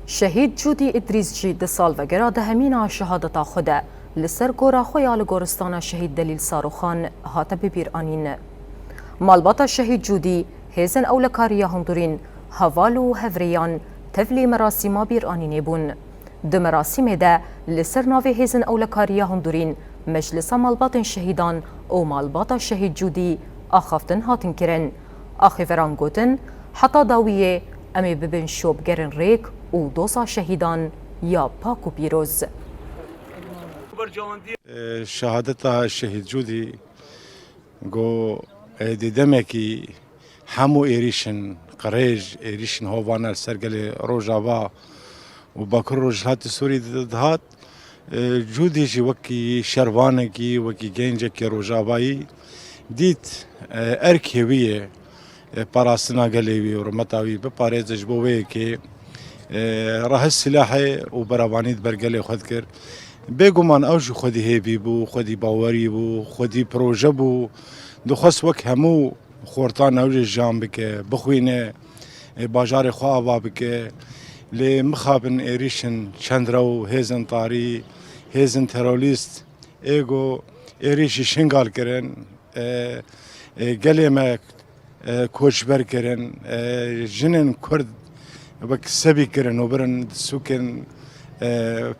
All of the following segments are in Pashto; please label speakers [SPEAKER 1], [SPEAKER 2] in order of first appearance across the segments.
[SPEAKER 1] شهید جودی ادریس جی ده سال وگرا ده همین شهادتا خوده لسر گورا خویا لگورستان شهید دلیل ساروخان هاته ببیر آنین. مالباتا شهید جودی هزن اولکاریا هندورین هوالو هفریان تفلی مراسیما بیر آنینه بون. ده مراسیم ده لسر ناوی هزن اولکاریا هندورین مجلس مالبات شهیدان او مالباتا شهید جودی آخافتن هاتن کرن. آخیفران گوتن حتی داویه امی ببین شوب گرن ریک و دوسا شهیدان یا پاک و پیروز.
[SPEAKER 2] شهادت شهید جودی گو دیدم که همو ایریشن قریج ایریشن هوانر سرگل روجاوا و باکر روجهات سوری دهات جودی جی وکی شروانه کی وکی گنجه کی روجاوایی دیت ارکیویه پاراستنا گلیوی و رمتاوی بپارێزش بۆ وەیە کێ ڕەهە سلاحێ و بەراوانیت بەرگەلێ خۆت کرد بێگومان ئەوژی خۆدی هێبی بوو خۆدی باوەری بوو خۆدی پرۆژە بوو دخواست وەک هەموو خۆرتان ئەوژێ ژان بکە بخوێنێ باژارێ خوا ئاوا بکە لێ مخابن ئێریشن چەندرە و هێزن تاری هێزن تەرۆریست ئێگۆ ئێریشی شنگال کردن گەلێمە کوچبر کردن جنن کرد وک سبی کردن و برن سوکن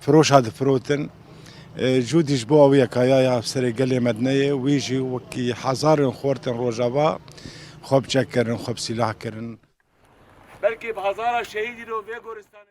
[SPEAKER 2] فروش هاد فروتن جودیش بو اویا کایا سر گلی مدنیه ویجی وکی هزار خورتن روجاوا خوب چک کردن خوب سلاح کردن
[SPEAKER 3] بلکه هزار شهیدی رو به گورستان